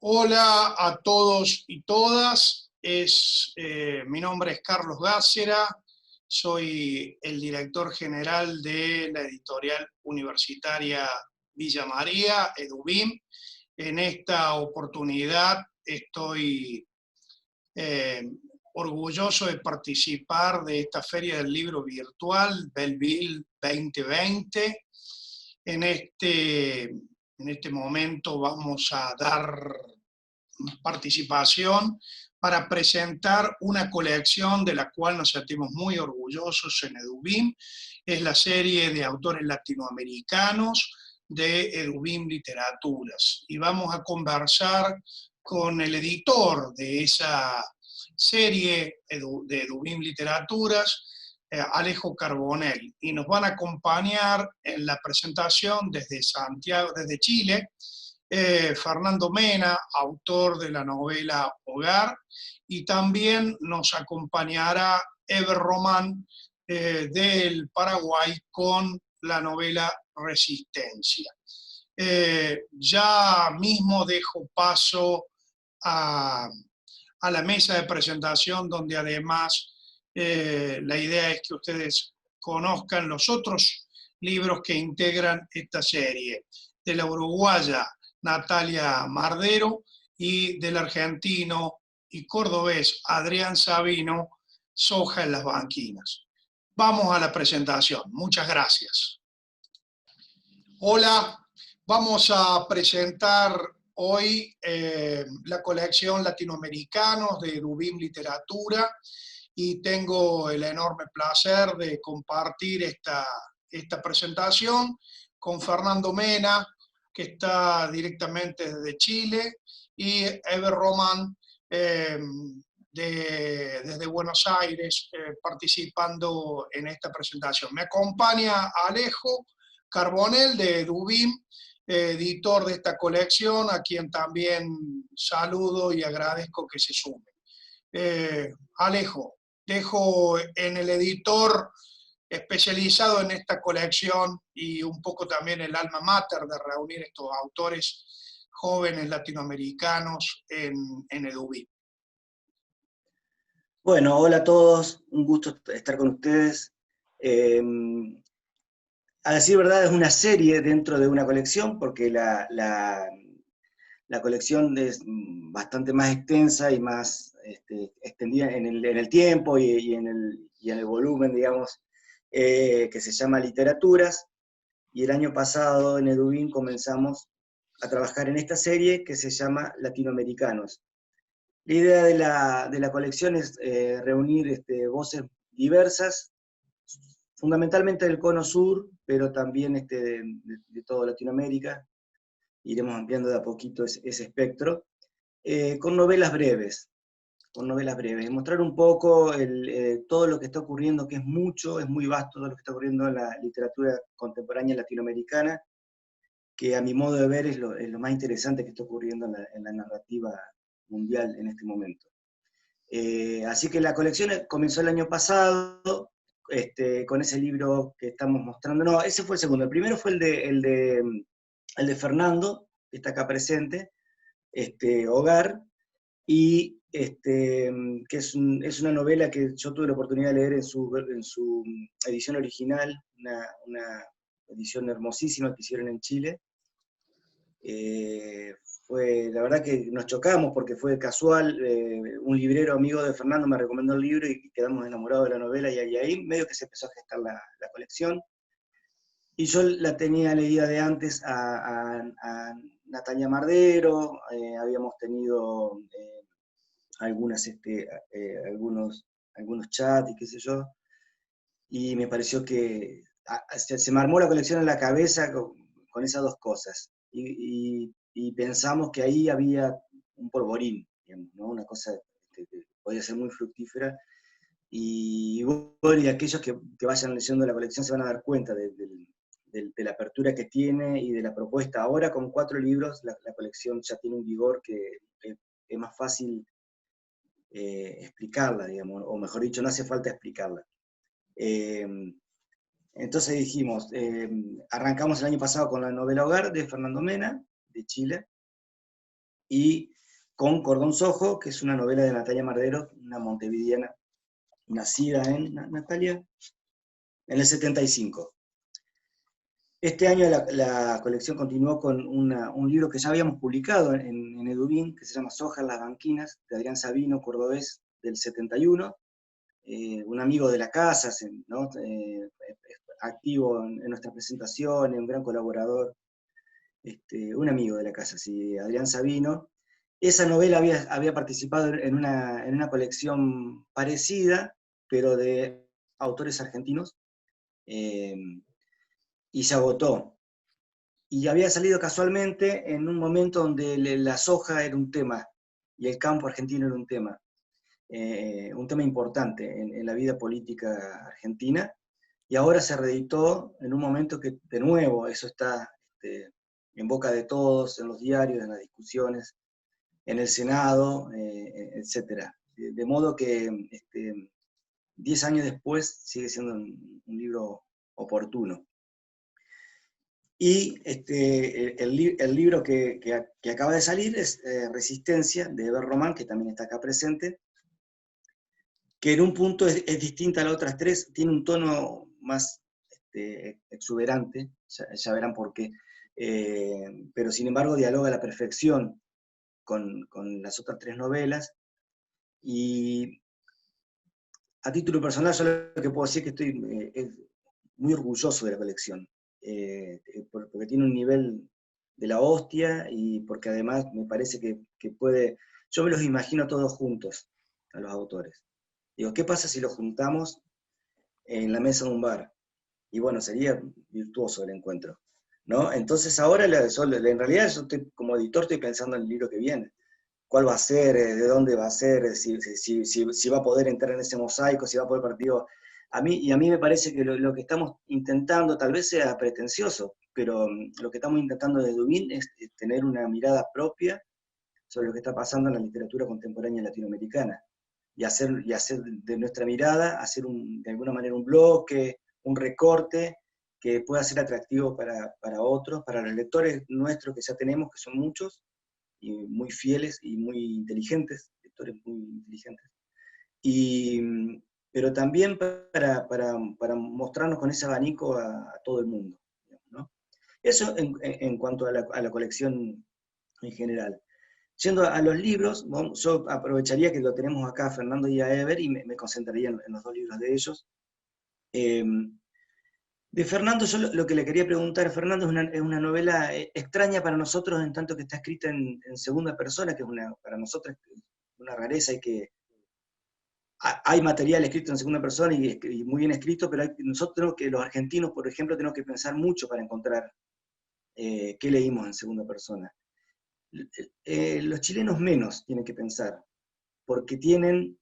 Hola a todos y todas. Mi nombre es Carlos Gácera, soy el director general de la editorial universitaria Villa María, EduBim. En esta oportunidad estoy eh, orgulloso de participar de esta Feria del Libro Virtual, Belleville 2020. En este momento vamos a dar participación para presentar una colección de la cual nos sentimos muy orgullosos en EduBim. Es la serie de autores latinoamericanos de EduBim Literaturas. Y vamos a conversar con el editor de esa serie de EduBim Literaturas, Alejo Carbonell, y nos van a acompañar en la presentación desde Santiago, desde Chile, Fernando Mena, autor de la novela Hogar, y también nos acompañará Eber Román del Paraguay con la novela Resistencia. Ya mismo dejo paso a la mesa de presentación, donde además la idea es que ustedes conozcan los otros libros que integran esta serie. De la uruguaya Natalia Mardero y del argentino y cordobés Adrián Sabino, Soja en las banquinas. Vamos a la presentación. Muchas gracias. Hola, vamos a presentar hoy la colección Latinoamericanos de EduBim Literatura, y tengo el enorme placer de compartir esta presentación con Fernando Mena, que está directamente desde Chile, y Eber Román desde Buenos Aires, participando en esta presentación. Me acompaña Alejo Carbonell de EduBim, editor de esta colección, a quien también saludo y agradezco que se sume. Alejo, dejo en el editor especializado en esta colección y un poco también el alma mater de reunir estos autores jóvenes latinoamericanos en EduBim. Bueno, hola a todos, un gusto estar con ustedes. A decir verdad, es una serie dentro de una colección, porque la colección es bastante más extensa y más extendida en el tiempo y en el volumen, digamos, que se llama Literaturas, y el año pasado en EduBim comenzamos a trabajar en esta serie que se llama Latinoamericanos. La idea de la colección es reunir voces diversas, fundamentalmente del Cono Sur, pero también de toda Latinoamérica. Iremos ampliando de a poquito ese espectro, con novelas breves, mostrar un poco todo lo que está ocurriendo, que es mucho, es muy vasto todo lo que está ocurriendo en la literatura contemporánea latinoamericana, que a mi modo de ver es lo más interesante que está ocurriendo en la narrativa mundial en este momento. Así que la colección comenzó el año pasado, con ese libro que estamos mostrando. No, ese fue el segundo. El primero fue el de Fernando, que está acá presente, Hogar, y que es una novela que yo tuve la oportunidad de leer en su edición original, una edición hermosísima que hicieron en Chile. La verdad que nos chocamos porque fue casual, un librero amigo de Fernando me recomendó el libro y quedamos enamorados de la novela, y ahí medio que se empezó a gestar la colección. Y yo la tenía leída de antes a Natalia Mardero, habíamos tenido algunos chats y qué sé yo, y me pareció que se me armó la colección en la cabeza con esas dos cosas. Y pensamos que ahí había un polvorín, digamos, ¿no? Una cosa que podía ser muy fructífera, y bueno, y aquellos que vayan leyendo la colección se van a dar cuenta de la apertura que tiene y de la propuesta. Ahora con 4 libros la colección ya tiene un vigor que es más fácil explicarla, digamos, o mejor dicho, no hace falta explicarla. Entonces dijimos, arrancamos el año pasado con la novela Hogar de Fernando Mena, de Chile, y con Cordón Sojo, que es una novela de Natalia Mardero, una montevideana nacida en, Natalia, en el 75. Este año la colección continuó con un libro que ya habíamos publicado en Edubín, que se llama Soja en las banquinas, de Adrián Sabino, cordobés, del 71, un amigo de la casa, ¿no? Activo en nuestras presentaciones, un gran colaborador, un amigo de la casa, sí, Adrián Sabino. Esa novela había participado en una colección parecida, pero de autores argentinos, y se agotó. Y había salido casualmente en un momento donde la soja era un tema, y el campo argentino era un tema importante en la vida política argentina, y ahora se reeditó en un momento que, de nuevo, eso está en boca de todos, en los diarios, en las discusiones, en el Senado, etc. De modo que 10 años después sigue siendo un libro oportuno. Y el libro que acaba de salir es Resistencia, de Eber Román, que también está acá presente, que en un punto es distinta a las otras tres, tiene un tono más exuberante, ya verán por qué, pero sin embargo dialoga a la perfección con las otras tres novelas, y a título personal yo lo que puedo decir es que estoy muy orgulloso de la colección, porque tiene un nivel de la hostia, y porque además me parece que puede, yo me los imagino todos juntos, a los autores. Digo, ¿qué pasa si los juntamos en la mesa de un bar? Y bueno, sería virtuoso el encuentro, ¿no? Entonces ahora, en realidad yo como editor estoy pensando en el libro que viene. ¿Cuál va a ser? ¿De dónde va a ser? Si va a poder entrar en ese mosaico, si va a poder partir. A mí me parece que lo que estamos intentando, tal vez sea pretencioso, pero lo que estamos intentando de Dubín es tener una mirada propia sobre lo que está pasando en la literatura contemporánea latinoamericana, y hacer de nuestra mirada, hacer de alguna manera un bloque, un recorte que pueda ser atractivo para otros, para los lectores nuestros que ya tenemos, que son muchos, y muy fieles y muy inteligentes, lectores muy inteligentes, y, pero también para mostrarnos con ese abanico a todo el mundo, ¿no? Eso en cuanto a la colección en general. Yendo a los libros, yo aprovecharía que lo tenemos acá a Fernando y a Ever, y me concentraría en los dos libros de ellos. De Fernando, yo lo que le quería preguntar, Fernando, es una novela extraña para nosotros, en tanto que está escrita en segunda persona, que es para nosotros una rareza, y que hay material escrito en segunda persona y muy bien escrito, pero nosotros tenemos que, los argentinos, por ejemplo, tenemos que pensar mucho para encontrar qué leímos en segunda persona. Los chilenos menos tienen que pensar, porque tienen,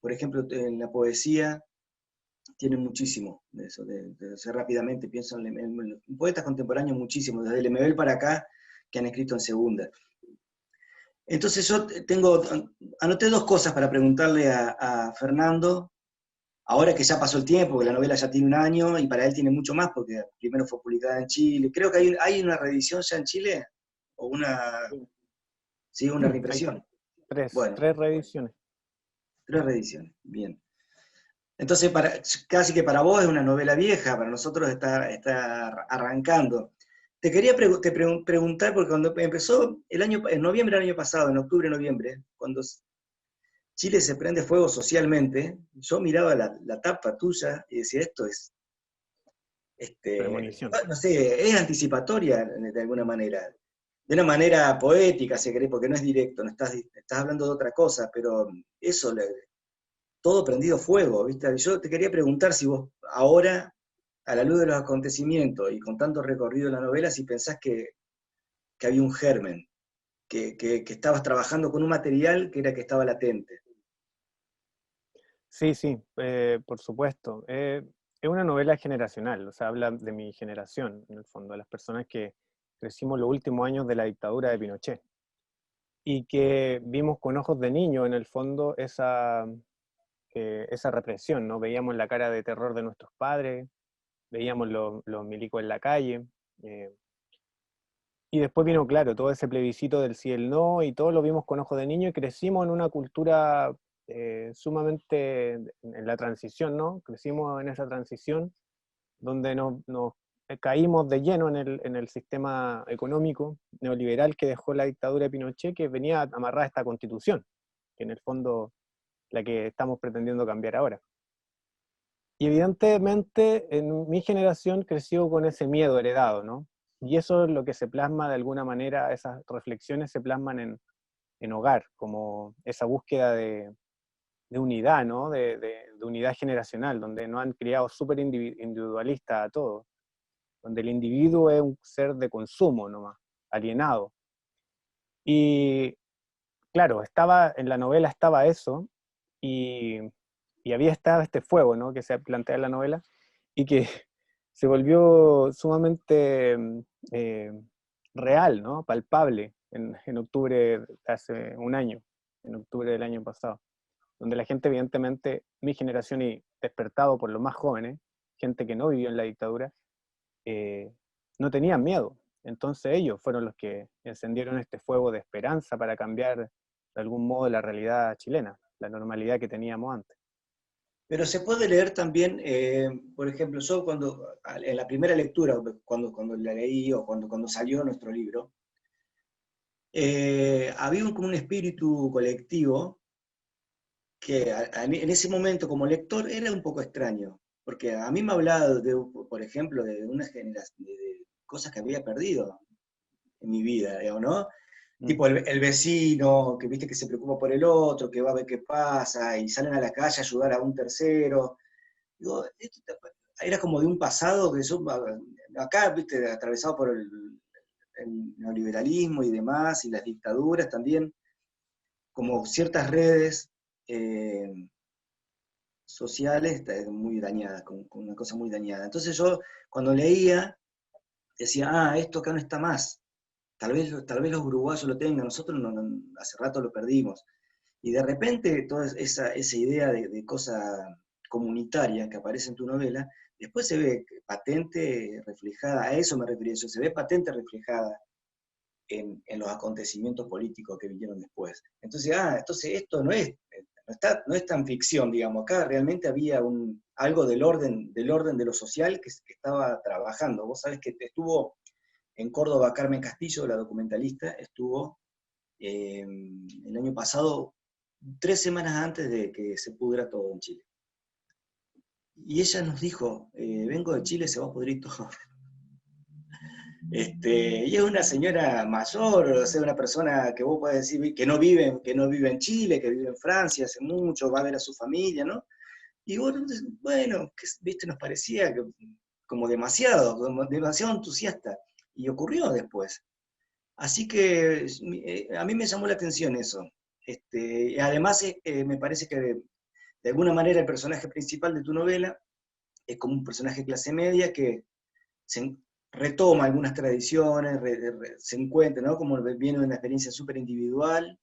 por ejemplo, en la poesía, tienen muchísimo de eso, de hacer rápidamente, pienso en poetas contemporáneos muchísimo, desde Lemebel para acá, que han escrito en segunda. Entonces yo anoté dos cosas para preguntarle a Fernando, ahora que ya pasó el tiempo, que la novela ya tiene un año, y para él tiene mucho más, porque primero fue publicada en Chile. Creo que hay una reedición ya en Chile, o sí, una Hay reimpresión. tres Bueno, reediciones. 3 reediciones, bien. Entonces, casi que para vos es una novela vieja, para nosotros está arrancando. Te quería preguntar, porque cuando empezó en noviembre del año pasado, en octubre, noviembre, cuando Chile se prende fuego socialmente, yo miraba la tapa tuya y decía, esto es, Premonición. no sé, es anticipatoria de alguna manera. De una manera poética, si querés, porque no es directo, no estás hablando de otra cosa, pero eso, todo prendido fuego, ¿viste? Yo te quería preguntar si vos ahora, a la luz de los acontecimientos y con tanto recorrido en la novela, si pensás que había un germen, que estabas trabajando con un material que estaba latente. Sí, sí, por supuesto. Es una novela generacional, o sea, habla de mi generación, en el fondo, de las personas que crecimos los últimos años de la dictadura de Pinochet, y que vimos con ojos de niño, en el fondo, esa represión, ¿no? Veíamos la cara de terror de nuestros padres, veíamos los milicos en la calle, Y después vino, claro, todo ese plebiscito del sí y el no, y todos lo vimos con ojos de niño, y crecimos en una cultura sumamente en la transición, ¿no? Crecimos en esa transición donde nos caímos de lleno en el sistema económico neoliberal que dejó la dictadura de Pinochet, que venía amarrada a esta constitución, que en el fondo la que estamos pretendiendo cambiar ahora. Y evidentemente en mi generación creció con ese miedo heredado, ¿no? Y eso es lo que se plasma de alguna manera, esas reflexiones se plasman en Hogar, como esa búsqueda de unidad, ¿no? De unidad generacional, donde nos han criado súper individualista a todos, donde el individuo es un ser de consumo nomás, alienado. Y claro, en la novela estaba eso, y, y había estado este fuego, ¿no? Que se plantea en la novela, y que se volvió sumamente eh, real, ¿no? Palpable en octubre de hace un año, en octubre del año pasado, donde la gente, evidentemente, mi generación y despertado por los más jóvenes, gente que no vivió en la dictadura, eh, no tenían miedo. Entonces ellos fueron los que encendieron este fuego de esperanza para cambiar de algún modo la realidad chilena, la normalidad que teníamos antes. Pero se puede leer también, por ejemplo, yo en la primera lectura, cuando la leí o cuando salió nuestro libro, había como un espíritu colectivo que en ese momento como lector era un poco extraño, porque a mí me hablaba, por ejemplo, de una generación, de cosas que había perdido en mi vida, digamos, ¿no? Mm. Tipo el vecino, que viste que se preocupa por el otro, que va a ver qué pasa, y salen a la calle a ayudar a un tercero. Digo, era como de un pasado que yo, acá, viste, atravesado por el neoliberalismo y demás, y las dictaduras también, como ciertas redes sociales muy dañadas, con una cosa muy dañada. Entonces yo, cuando leía, decía, esto acá no está más. Tal vez los uruguayos lo tengan, nosotros hace rato lo perdimos. Y de repente toda esa idea de cosa comunitaria que aparece en tu novela, después se ve patente reflejada, a eso me refería yo, se ve patente reflejada en los acontecimientos políticos que vinieron después. Entonces, entonces esto no es tan ficción, digamos, acá realmente había algo del orden de lo social que estaba trabajando. Vos sabés que estuvo en Córdoba Carmen Castillo, la documentalista, estuvo el año pasado, 3 semanas antes de que se pudra todo en Chile. Y ella nos dijo, vengo de Chile, se va a pudrir todo. Y es una señora mayor, o sea, una persona que vos podés decir que no vive en Chile, que vive en Francia hace mucho, va a ver a su familia, ¿no? Y bueno, viste, nos parecía como demasiado entusiasta. Y ocurrió después. Así que a mí me llamó la atención eso. Además, me parece que de alguna manera el personaje principal de tu novela es como un personaje clase media que retoma algunas tradiciones, se encuentra, ¿no? Como viene de una experiencia súper individual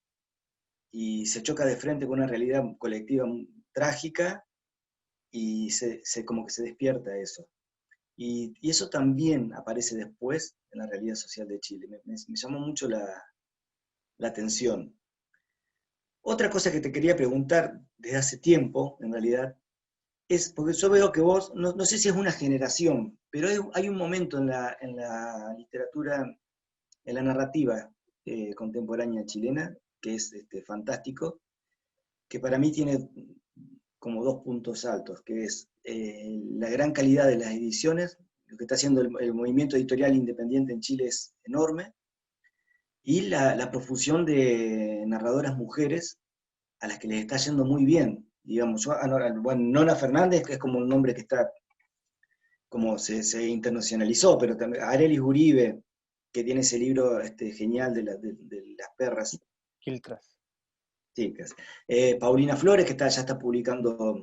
y se choca de frente con una realidad colectiva trágica y como que se despierta eso. Y eso también aparece después en la realidad social de Chile. Me llamó mucho la atención. Otra cosa que te quería preguntar desde hace tiempo, en realidad, es, porque yo veo que vos, no sé si es una generación, pero hay un momento en la literatura, en la narrativa contemporánea chilena, que es fantástico, que para mí tiene como 2 puntos altos, que es la gran calidad de las ediciones, lo que está haciendo el movimiento editorial independiente en Chile es enorme, y la profusión de narradoras mujeres a las que les está yendo muy bien. Digamos, bueno, Nona Fernández, que es como un nombre que está, como se internacionalizó, pero también Arelis Uribe, que tiene ese libro genial de las perras Quiltras. chicas. Paulina Flores, que ya está publicando,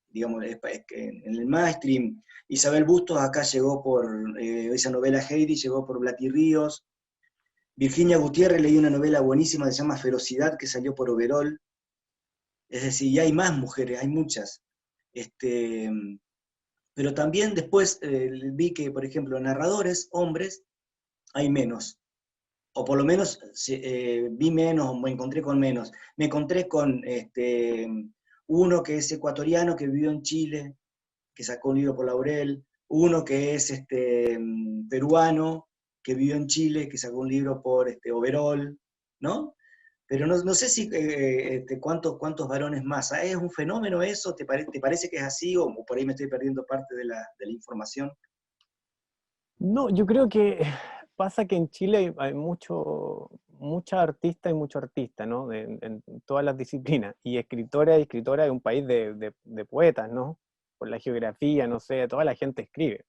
digamos, en el mainstream. Isabel Bustos acá llegó por esa novela Heidi, llegó por Blatty Ríos. Virginia Gutiérrez leí una novela buenísima que se llama Ferocidad, que salió por Overol. Es decir, y hay más mujeres, hay muchas. Pero también después vi que, por ejemplo, narradores, hombres, hay menos. o por lo menos vi menos, o me encontré con menos. Me encontré con uno que es ecuatoriano, que vivió en Chile, que sacó un libro por Laurel, uno que es peruano, que vivió en Chile, que sacó un libro por Overol, ¿no? Pero no sé si cuántos varones más. ¿Es un fenómeno eso? ¿Te parece que es así? O por ahí me estoy perdiendo parte de la información. No, yo creo que pasa que en Chile hay mucha artista y mucho artista, ¿no? En todas las disciplinas. Y escritora y escritora es un país de poetas, ¿no? Por la geografía, no sé, toda la gente escribe.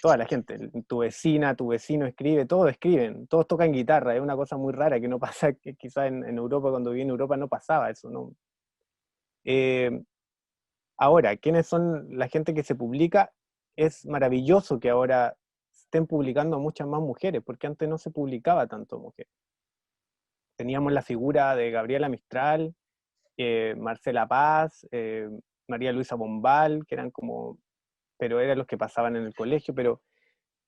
Toda la gente, tu vecina, tu vecino escribe, todos escriben, todos tocan guitarra. Es una cosa muy rara que no pasa, que quizás en Europa, cuando viví en Europa no pasaba eso, ¿no? Eh, Ahora, ¿quiénes son la gente que se publica? Es maravilloso que ahora estén publicando muchas más mujeres, porque antes no se publicaba tanto mujeres. Teníamos la figura de Gabriela Mistral, Marcela Paz, María Luisa Bombal, que eran como, pero eran los que pasaban en el colegio,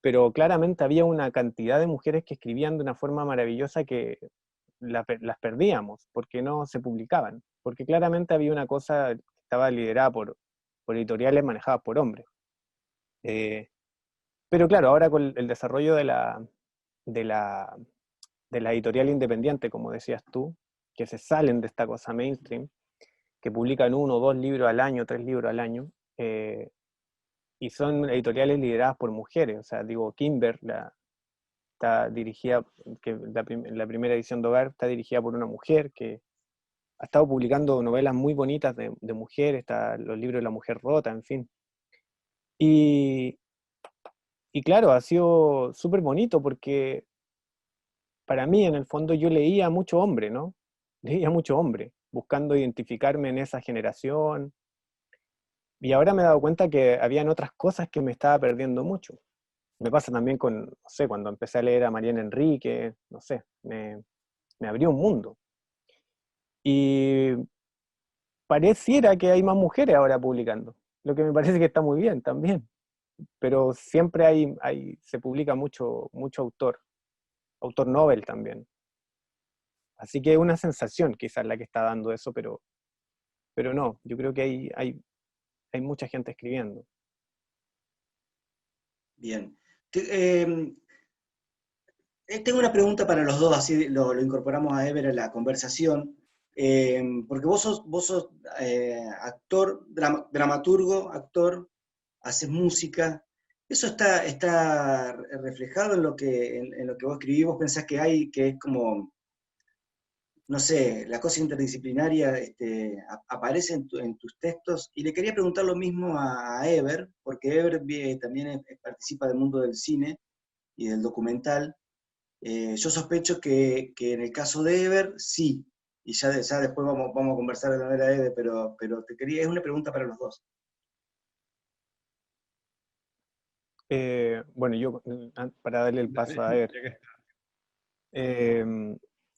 pero claramente había una cantidad de mujeres que escribían de una forma maravillosa que las perdíamos, porque no se publicaban, porque claramente había una cosa que estaba liderada por editoriales manejadas por hombres. Pero claro, ahora con el desarrollo de la, de la editorial independiente, como decías tú, que se salen de esta cosa mainstream, que publican 1 o 2 libros al año, 3 libros al año, y son editoriales lideradas por mujeres. O sea, digo, Kimber, está dirigida, que la primera edición de Hogar está dirigida por una mujer que ha estado publicando novelas muy bonitas de mujeres, está los libros de La Mujer Rota, en fin. Y, y claro, ha sido súper bonito porque para mí, en el fondo, yo leía mucho hombre, ¿no? Leía mucho hombre, buscando identificarme en esa generación. Y ahora me he dado cuenta que habían otras cosas que me estaba perdiendo mucho. Me pasa también con, no sé, cuando empecé a leer a Mariana Enrique, no sé, me abrió un mundo. Y pareciera que hay más mujeres ahora publicando, lo que me parece que está muy bien también. Pero siempre se publica mucho autor novel también. Así que es una sensación quizás la que está dando eso, pero no, yo creo que hay mucha gente escribiendo. Bien. Tengo una pregunta para los dos, así lo incorporamos a Ever en la conversación, porque vos sos actor, dramaturgo, actor, haces música. ¿Eso está reflejado en lo que vos escribís? ¿Vos pensás que es como, no sé, la cosa interdisciplinaria aparece en tus textos? Y le quería preguntar lo mismo a Ever, porque Ever también participa del mundo del cine y del documental. Yo sospecho que en el caso de Ever, sí, y ya después vamos a conversar de la manera de Ever, pero es una pregunta para los dos. Bueno, yo, para darle el paso a ver,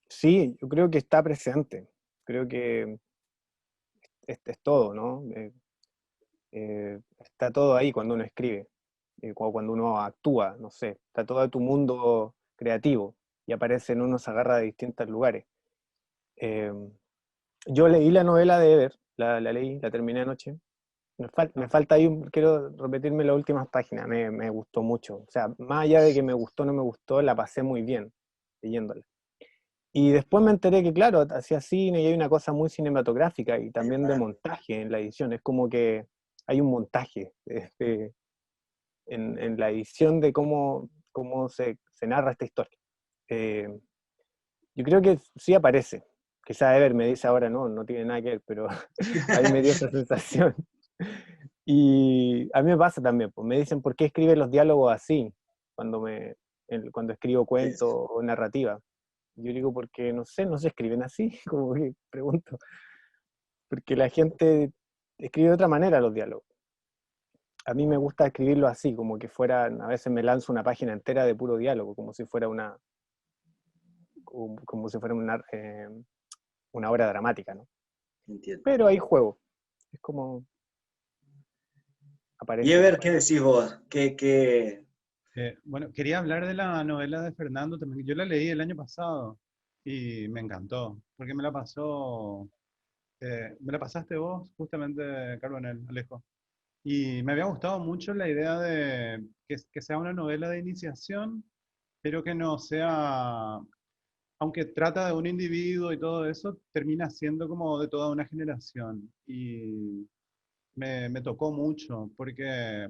sí, yo creo que está presente, creo que es todo, ¿no? Está todo ahí cuando uno escribe, cuando uno actúa, no sé, está todo tu mundo creativo y aparece en uno, se agarra de distintos lugares. Eh, yo leí la novela de Ever, la leí, la terminé anoche. Me falta ahí, quiero repetirme las últimas páginas, me gustó mucho. O sea, más allá de que me gustó o no me gustó, la pasé muy bien leyéndola. Y después me enteré que, claro, hacía cine y hay una cosa muy cinematográfica y también de montaje en la edición. Es como que hay un montaje en la edición de cómo se narra esta historia. Eh, yo creo que sí aparece. Quizá Ever me dice ahora, no tiene nada que ver, pero ahí me dio esa sensación. Y a mí me pasa también, pues me dicen, ¿por qué escribes los diálogos así cuando escribo cuentos o narrativa? Yo digo, porque no se escriben así, como que pregunto, porque la gente escribe de otra manera los diálogos. A mí me gusta escribirlo así, como que fuera, a veces me lanzo una página entera de puro diálogo, como si fuera una obra dramática, ¿no? Entiendo. Pero hay juego, es como Y aparece. Ever, ¿qué decís vos? Bueno, quería hablar de la novela de Fernando también. Yo la leí el año pasado y me encantó, porque me la pasaste vos, justamente, Carbonell, Alejo. Y me había gustado mucho la idea de que sea una novela de iniciación, pero que no sea, aunque trata de un individuo y todo eso, termina siendo como de toda una generación. Y me tocó mucho, porque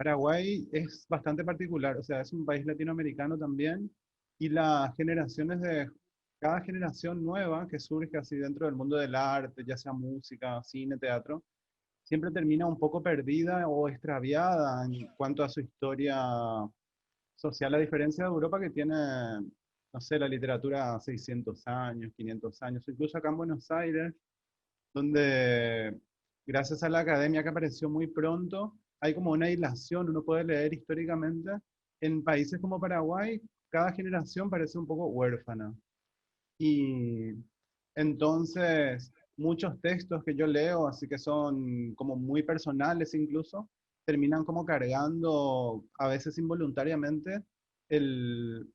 Paraguay es bastante particular, o sea, es un país latinoamericano también, y las generaciones de, cada generación nueva que surge así dentro del mundo del arte, ya sea música, cine, teatro, siempre termina un poco perdida o extraviada en cuanto a su historia social, a diferencia de Europa que tiene, no sé, la literatura 600 años, 500 años, incluso acá en Buenos Aires, donde gracias a la academia que apareció muy pronto, hay como una hilación, uno puede leer históricamente. En países como Paraguay, cada generación parece un poco huérfana. Y entonces, muchos textos que yo leo, así que son como muy personales incluso, terminan como cargando, a veces involuntariamente, el,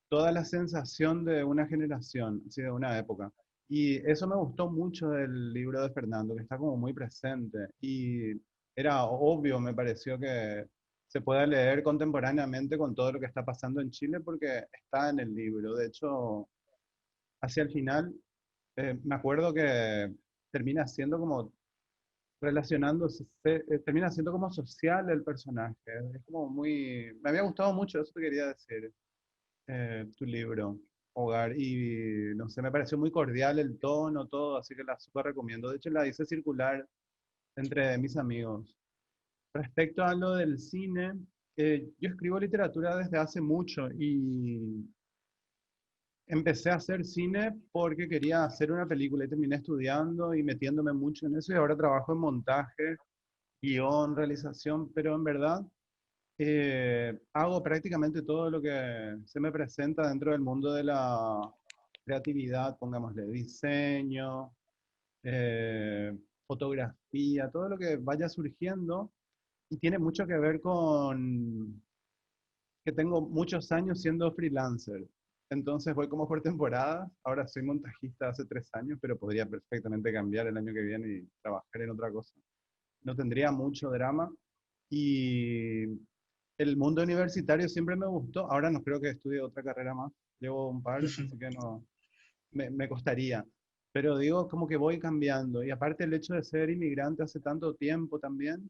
toda la sensación de una generación, así de una época. Y eso me gustó mucho del libro de Fernando, que está como muy presente. Y era obvio, me pareció que se pueda leer contemporáneamente con todo lo que está pasando en Chile, porque está en el libro. De hecho, hacia el final, me acuerdo que termina siendo como relacionándose, termina siendo como social el personaje. Es como muy... Me había gustado mucho, eso te quería decir, tu libro, Hogar, y no sé, me pareció muy cordial el tono, todo, así que la súper recomiendo. De hecho, la hice circular entre mis amigos. Respecto a lo del cine, yo escribo literatura desde hace mucho y empecé a hacer cine porque quería hacer una película y terminé estudiando y metiéndome mucho en eso y ahora trabajo en montaje, guión, realización, pero en verdad hago prácticamente todo lo que se me presenta dentro del mundo de la creatividad, pongámosle diseño, fotografía, todo lo que vaya surgiendo y tiene mucho que ver con que tengo muchos años siendo freelancer. Entonces voy como por temporada. Ahora soy montajista hace 3 años, pero podría perfectamente cambiar el año que viene y trabajar en otra cosa. No tendría mucho drama. Y el mundo universitario siempre me gustó. Ahora no creo que estudie otra carrera más. Llevo un par, así que no, me costaría. Pero digo, como que voy cambiando. Y aparte el hecho de ser inmigrante hace tanto tiempo también,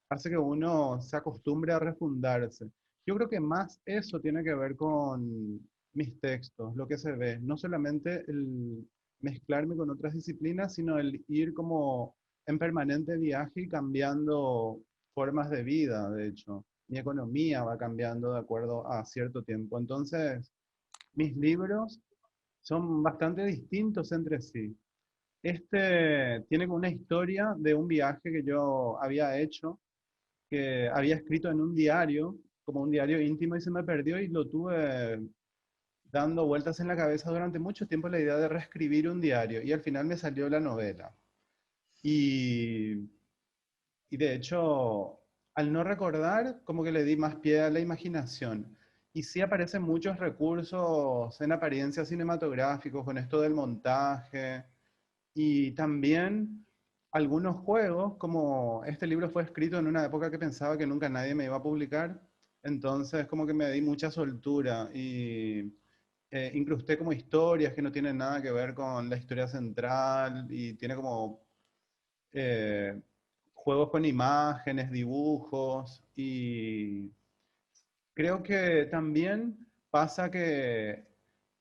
hace que uno se acostumbre a refundarse. Yo creo que más eso tiene que ver con mis textos, lo que se ve. No solamente el mezclarme con otras disciplinas, sino el ir como en permanente viaje y cambiando formas de vida, de hecho. Mi economía va cambiando de acuerdo a cierto tiempo. Entonces, mis libros son bastante distintos entre sí. Este tiene como una historia de un viaje que yo había hecho, que había escrito en un diario, como un diario íntimo, y se me perdió y lo tuve dando vueltas en la cabeza durante mucho tiempo la idea de reescribir un diario y al final me salió la novela. Y, y de hecho, al no recordar, como que le di más pie a la imaginación. Y sí aparecen muchos recursos en apariencia cinematográficos con esto del montaje y también algunos juegos, como este libro fue escrito en una época que pensaba que nunca nadie me iba a publicar, entonces como que me di mucha soltura y incrusté como historias que no tienen nada que ver con la historia central y tiene como eh, juegos con imágenes, dibujos y creo que también pasa que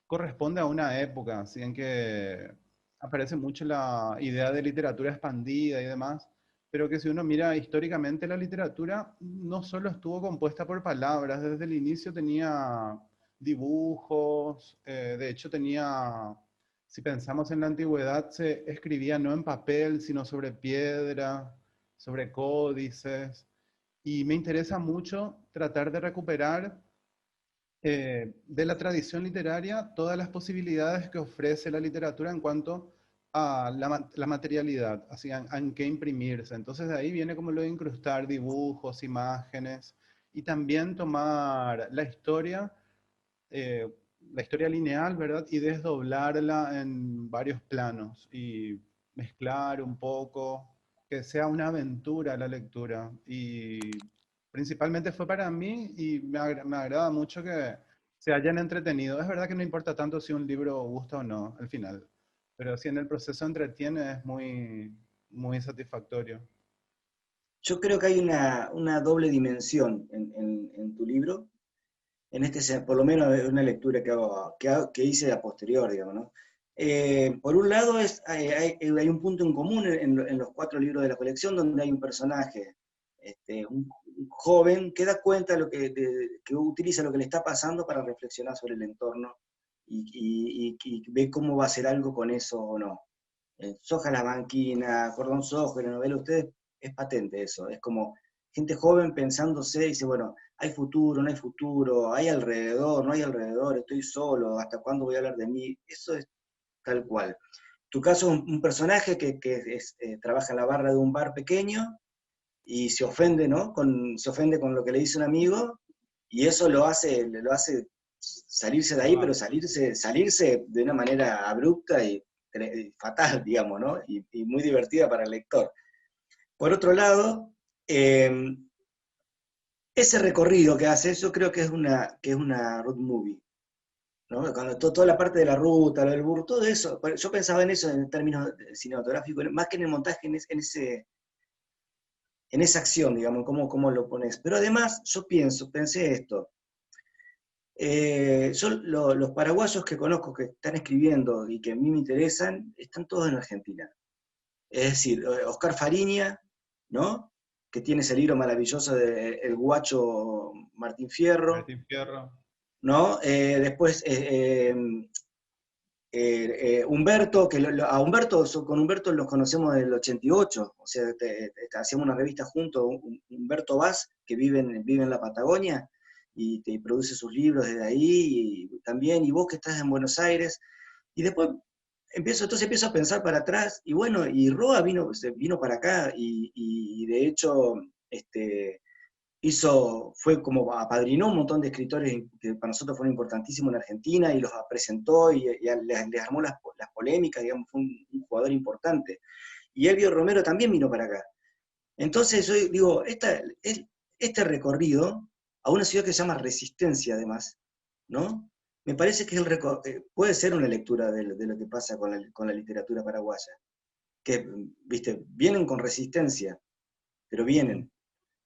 corresponde a una época, así en que aparece mucho la idea de literatura expandida y demás, pero que si uno mira históricamente la literatura no solo estuvo compuesta por palabras, desde el inicio tenía dibujos, de hecho tenía, si pensamos en la antigüedad, se escribía no en papel, sino sobre piedra, sobre códices, y me interesa mucho tratar de recuperar de la tradición literaria todas las posibilidades que ofrece la literatura en cuanto a la materialidad, así en qué imprimirse. Entonces de ahí viene como lo de incrustar dibujos, imágenes y también tomar la historia lineal, ¿verdad? Y desdoblarla en varios planos y mezclar un poco, que sea una aventura la lectura. Y principalmente fue para mí y me agrada mucho que se hayan entretenido. Es verdad que no importa tanto si un libro gusta o no al final, pero si en el proceso entretiene es muy satisfactorio. Yo creo que hay una doble dimensión en tu libro, por lo menos es una lectura que hice a posterior, digamos, ¿no? Por un lado, hay un punto en común en los 4 libros de la colección donde hay un personaje, un joven que da cuenta que utiliza lo que le está pasando para reflexionar sobre el entorno y ve cómo va a hacer algo con eso o no. Soja la banquina, cordón soja, la novela, ustedes, es patente eso, es como gente joven pensándose, dice, bueno, hay futuro, no hay futuro, hay alrededor, no hay alrededor, estoy solo, ¿hasta cuándo voy a hablar de mí? Eso es tal cual. Tu caso es un personaje que trabaja en la barra de un bar pequeño y se ofende, ¿no? Se ofende con lo que le dice un amigo y eso lo hace salirse de ahí, pero salirse de una manera abrupta y fatal, digamos, ¿no? Y muy divertida para el lector. Por otro lado, ese recorrido que hace, yo creo que es una road movie, ¿no? Cuando toda la parte de la ruta, lo del burro, todo eso, yo pensaba en eso en términos cinematográficos, más que en el montaje, en esa acción, digamos, cómo lo pones. Pero además, yo pensé esto, los paraguayos que conozco que están escribiendo y que a mí me interesan, están todos en Argentina. Es decir, Oscar Fariña, ¿no? Que tiene ese libro maravilloso de El Guacho Martín Fierro, Martín Fierro. ¿no? Después Humberto, a Humberto, con Humberto los conocemos del 88, o sea, hacíamos una revista juntos, Humberto Vaz, que vive en la Patagonia, y te produce sus libros desde ahí, y también, y vos que estás en Buenos Aires, y después entonces empiezo a pensar para atrás, y bueno, y Roa vino para acá, y de hecho, fue como apadrinó un montón de escritores que para nosotros fueron importantísimos en Argentina y los presentó y les armó las polémicas, digamos, fue un jugador importante. Y Elvio Romero también vino para acá. Entonces yo digo, este recorrido a una ciudad que se llama Resistencia además, ¿no? Me parece que puede ser una lectura de lo que pasa con la literatura paraguaya, que, viste, vienen con resistencia, pero vienen.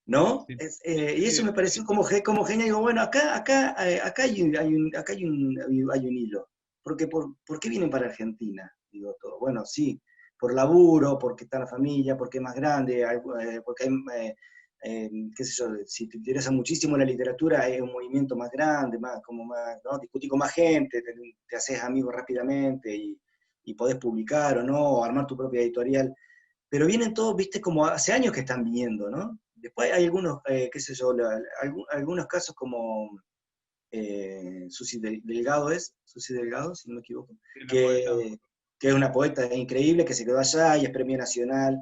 ¿No? Sí, Y eso sí, me pareció como genial. Digo, bueno, acá hay un hilo. Porque ¿por qué vienen para Argentina? Digo todo. Bueno, sí, por laburo, porque está la familia, porque es más grande, porque hay, qué sé yo, si te interesa muchísimo la literatura, hay un movimiento más grande, ¿no? Discutís con más gente, te haces amigos rápidamente y podés publicar o no, o armar tu propia editorial. Pero vienen todos, viste, como hace años que están viniendo, ¿no? Después hay algunos, qué sé yo, algunos casos como Susi Delgado, si no me equivoco, sí, la poeta. que es una poeta increíble, que se quedó allá y es premio nacional.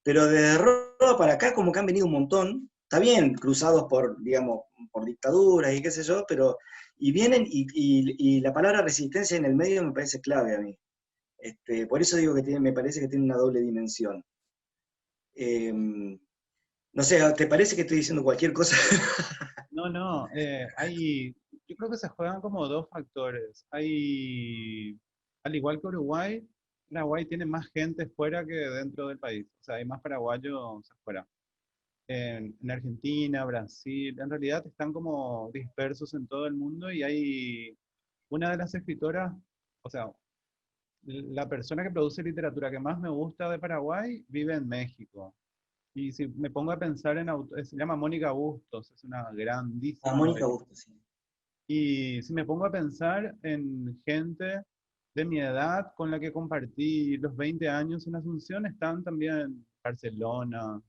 Pero desde Roa para acá como que han venido un montón, está bien, cruzados digamos, por dictaduras y qué sé yo, pero, y vienen, y la palabra resistencia en el medio me parece clave a mí. Por eso digo que me parece que tiene una doble dimensión. No sé, ¿te parece que estoy diciendo cualquier cosa? No, no, yo creo que se juegan como dos factores. Al igual que Uruguay, Paraguay tiene más gente fuera que dentro del país. O sea, hay más paraguayos afuera. En Argentina, Brasil, en realidad están como dispersos en todo el mundo y hay una de las escritoras, o sea, la persona que produce literatura que más me gusta de Paraguay vive en México. Y si me pongo a pensar en se llama Mónica Bustos, es una A grandísima Mónica novelista. Bustos, sí. Y si me pongo a pensar en gente de mi edad con la que compartí los 20 años en Asunción, están también Barcelona,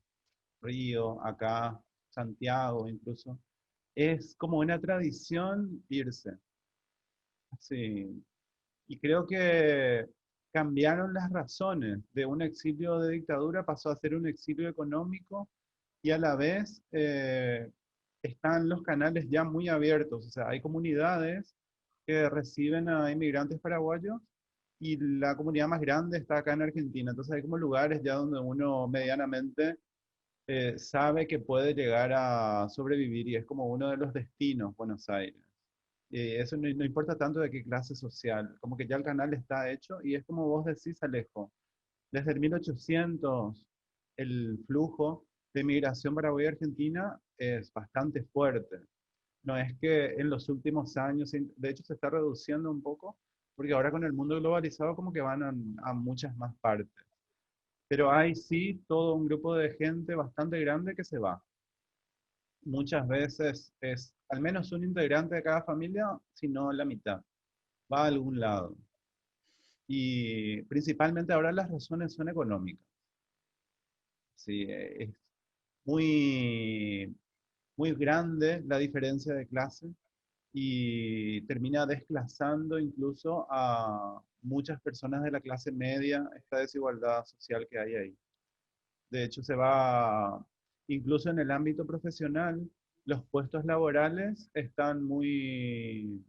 Río, acá, Santiago incluso. Es como una tradición irse. Sí. Y creo que cambiaron las razones. De un exilio de dictadura pasó a ser un exilio económico y a la vez están los canales ya muy abiertos. O sea, hay comunidades que reciben a inmigrantes paraguayos y la comunidad más grande está acá en Argentina. Entonces hay como lugares ya donde uno medianamente sabe que puede llegar a sobrevivir y es como uno de los destinos Buenos Aires. Eso no importa tanto de qué clase social, como que ya el canal está hecho y es como vos decís, Alejo, desde el 1800 el flujo de migración paraguaya-argentina es bastante fuerte. No es que en los últimos años, de hecho se está reduciendo un poco, porque ahora con el mundo globalizado como que van a muchas más partes. Pero hay sí todo un grupo de gente bastante grande que se va. Muchas veces es al menos un integrante de cada familia, si no la mitad, va a algún lado. Y principalmente ahora las razones son económicas. Sí, es muy, muy grande la diferencia de clase y termina desplazando incluso a muchas personas de la clase media, esta desigualdad social que hay ahí. De hecho, se va, incluso en el ámbito profesional, los puestos laborales están muy,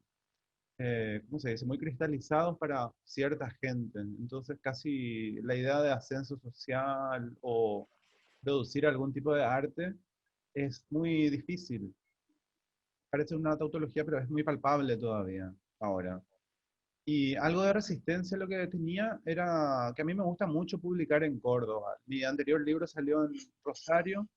¿cómo se dice? Muy cristalizados para cierta gente. Entonces, casi la idea de ascenso social o producir algún tipo de arte es muy difícil. Parece una tautología, pero es muy palpable todavía ahora. Y algo de resistencia lo que tenía era que a mí me gusta mucho publicar en Córdoba. Mi anterior libro salió en Rosario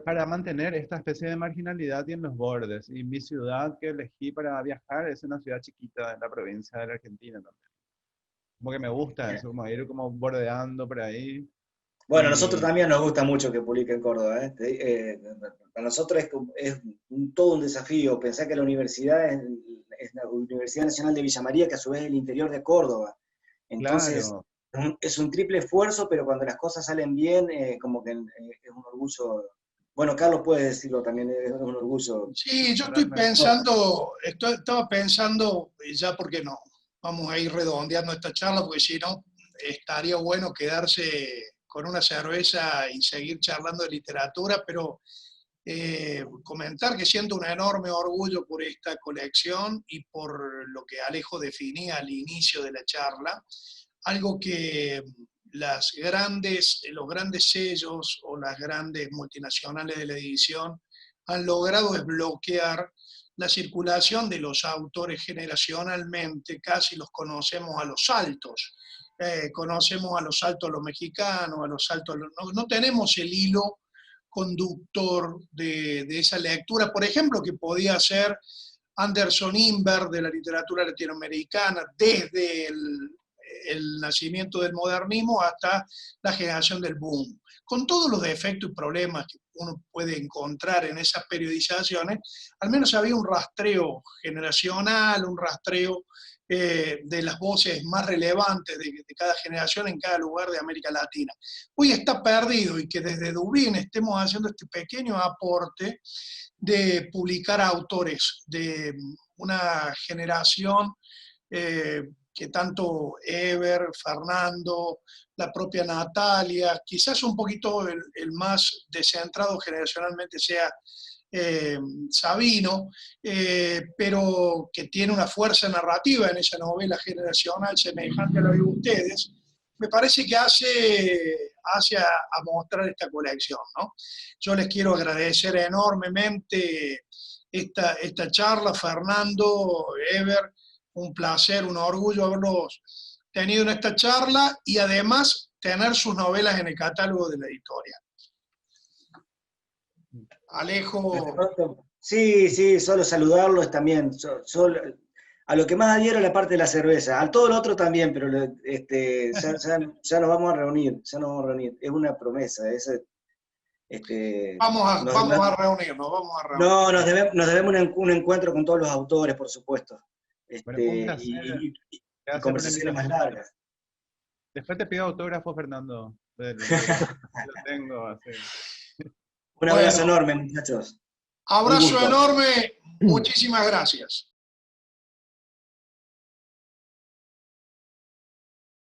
para mantener esta especie de marginalidad y en los bordes. Y mi ciudad que elegí para viajar es una ciudad chiquita en la provincia de la Argentina también. Como que me gusta eso, como ir como bordeando por ahí. Bueno, a nosotros Y también nos gusta mucho que publique en Córdoba, ¿eh? Para nosotros todo un desafío. Pensar que la universidad es la Universidad Nacional de Villa María, que a su vez es el interior de Córdoba. Entonces, claro, es un triple esfuerzo, pero cuando las cosas salen bien, como que es un orgullo. Bueno, Carlos puede decirlo también, es un orgullo. Sí, yo estoy realmente. pensando, estaba pensando, ya porque no, vamos a ir redondeando esta charla, porque si no, estaría bueno quedarse con una cerveza y seguir charlando de literatura, pero comentar que siento un enorme orgullo por esta colección y por lo que Alejo definía al inicio de la charla, algo que los grandes sellos o las grandes multinacionales de la edición han logrado desbloquear la circulación de los autores generacionalmente, casi los conocemos a los saltos. Conocemos a los saltos a los mexicanos, a los saltos a los... No tenemos el hilo conductor de esa lectura, por ejemplo, que podía ser Anderson Imbert de la literatura latinoamericana desde el nacimiento del modernismo hasta la generación del boom. Con todos los defectos y problemas que uno puede encontrar en esas periodizaciones, al menos había un rastreo generacional, un rastreo de las voces más relevantes de cada generación en cada lugar de América Latina. Hoy está perdido y que desde Dublín estemos haciendo este pequeño aporte de publicar autores de una generación que tanto Eber, Fernando, la propia Natalia, quizás un poquito el más descentrado generacionalmente sea Sabino, pero que tiene una fuerza narrativa en esa novela generacional semejante a la de ustedes, me parece que hace a mostrar esta colección, ¿no? Yo les quiero agradecer enormemente esta charla, Fernando, Eber, un placer, un orgullo haberlos tenido en esta charla y además tener sus novelas en el catálogo de la editorial. Alejo. Sí, sí, solo saludarlos también. A lo que más adhiero es la parte de la cerveza. A todo lo otro también, pero ya nos vamos a reunir, ya nos vamos a reunir. Es una promesa. Vamos a reunirnos. No, nos debemos un encuentro con todos los autores, por supuesto. Bueno, fue un placer. Y conversaciones más largas. Después te pido autógrafo, Fernando. Lo tengo así. Un abrazo enorme, muchachos. Abrazo enorme, muchísimas gracias.